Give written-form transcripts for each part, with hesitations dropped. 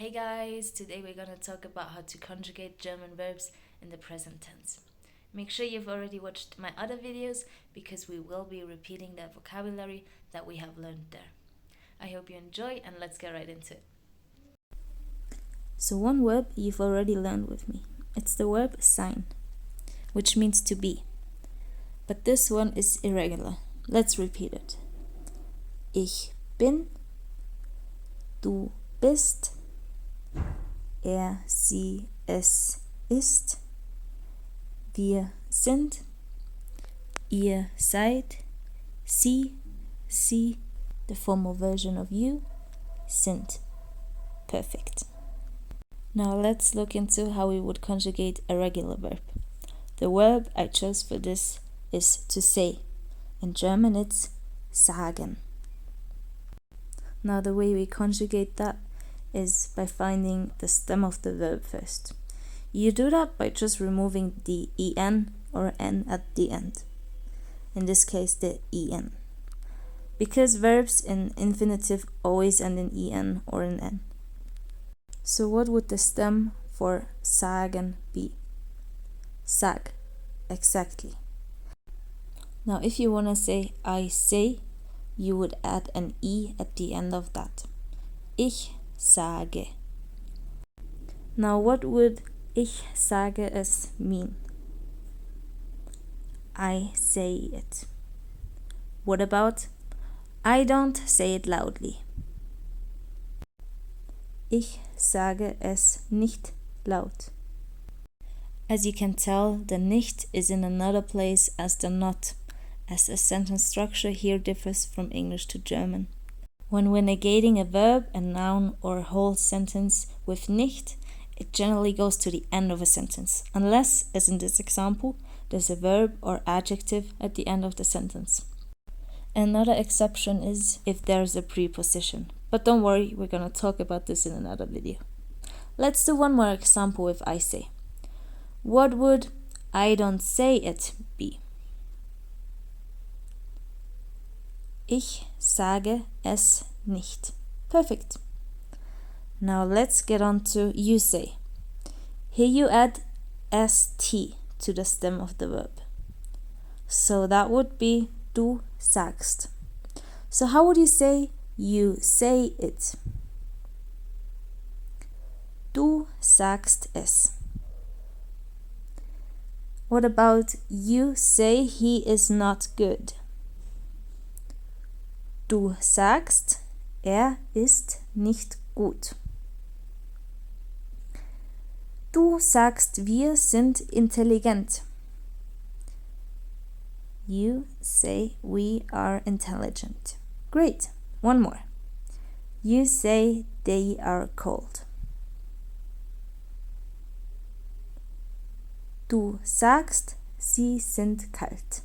Hey guys, today we're gonna talk about how to conjugate German verbs in the present tense. Make sure you've already watched my other videos because we will be repeating the vocabulary that we have learned there. I hope you enjoy and let's get right into it. So one verb you've already learned with me. It's the verb sein, which means to be. But this one is irregular. Let's repeat it. Ich bin, du bist, sie, es ist, wir sind, ihr seid, sie, the formal version of you, sind. Perfect. Now let's look into how we would conjugate a regular verb. The verb I chose for this is to say. In German it's sagen. Now the way we conjugate that is by finding the stem of the verb first. You do that by just removing the en or n at the end. In this case the en. Because verbs in infinitive always end in en or in n. So what would the stem for sagen be? Sag, exactly. Now if you want to say I say, you would add an e at the end of that. Ich sage. Now what would ich sage es mean? I say it. What about I don't say it loudly? Ich sage es nicht laut. As you can tell, the nicht is in another place as the not, as the sentence structure here differs from English to German. When we're negating a verb, a noun, or a whole sentence with nicht, it generally goes to the end of a sentence, unless, as in this example, there's a verb or adjective at the end of the sentence. Another exception is if there's a preposition, but don't worry, we're gonna talk about this in another video. Let's do one more example with I say. What would I don't say it be? Ich sage es nicht. Perfect. Now let's get on to you say. Here you add st to the stem of the verb. So that would be du sagst. So how would you say you say it? Du sagst es. What about you say he is not good? Du sagst, ist nicht gut. Du sagst, wir sind intelligent. You say we are intelligent. Great. One more. You say they are cold. Du sagst, sie sind kalt.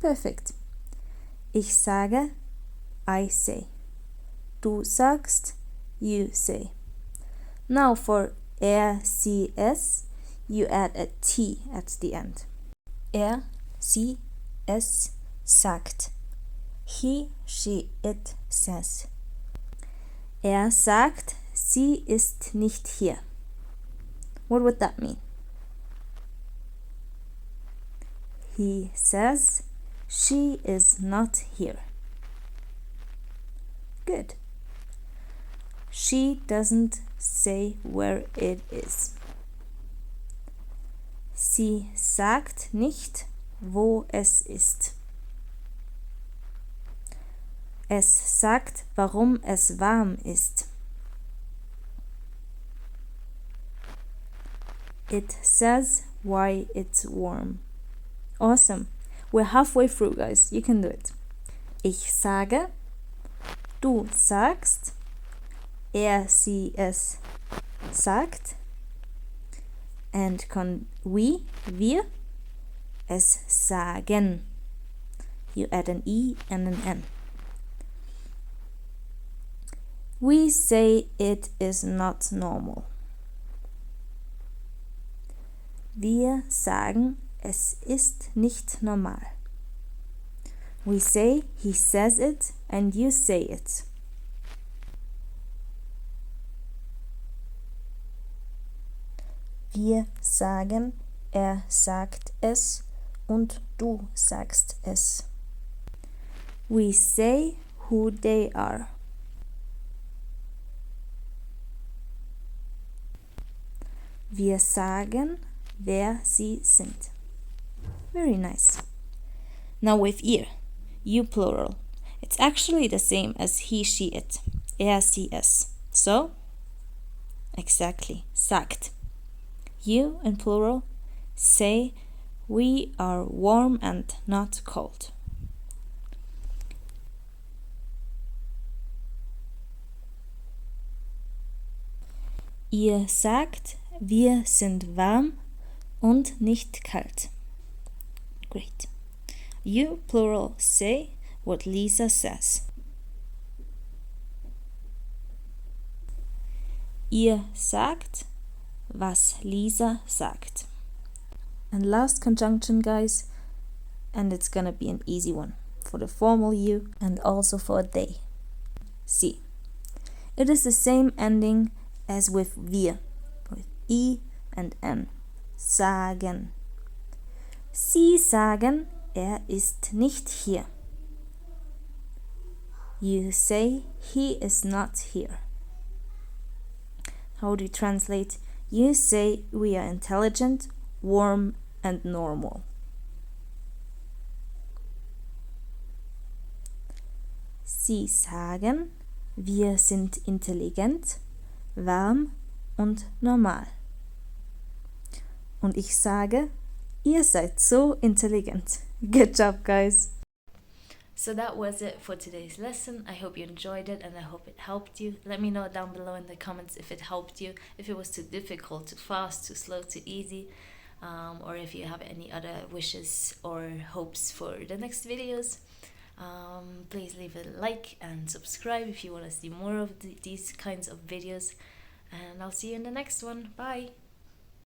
Perfect. Ich sage, I say. Du sagst, you say. Now for sie, es, you add a t at the end. Sie, es sagt. He, she, it says. Sagt, sie ist nicht hier. What would that mean? He says, she is not here. Good. She doesn't say where it is. Sie sagt nicht, wo es ist. Es sagt, warum es warm ist. It says why it's warm. Awesome. We're halfway through, guys. You can do it. Ich sage, du sagst, sie, es sagt, and wir, es sagen. You add an e and an n. We say it is not normal. Wir sagen, es ist nicht normal. We say, he says it, and you say it. Wir sagen, er sagt es und du sagst es. We say who they are. Wir sagen, wer sie sind. Very nice. Now with ihr, you plural. It's actually the same as he, she, it. Er, sie, es. So, exactly, sagt. You in plural say, we are warm and not cold. Ihr sagt, wir sind warm und nicht kalt. Great. You plural say what Lisa says. Ihr sagt, was Lisa sagt. And last conjunction, guys, and it's gonna be an easy one for the formal you and also for they. Sie. It is the same ending as with wir, with I and N. Sagen. Sie sagen, er ist nicht hier. You say, he is not here. How do you translate? You say, we are intelligent, warm and normal. Sie sagen, wir sind intelligent, warm und normal. Und ich sage, ihr seid so intelligent. Good job, guys. So that was it for today's lesson. I hope you enjoyed it and I hope it helped you. Let me know down below in the comments if it helped you, if it was too difficult, too fast, too slow, too easy, or if you have any other wishes or hopes for the next videos. Please leave a like and subscribe if you want to see more of these kinds of videos, and I'll see you in the next one. Bye!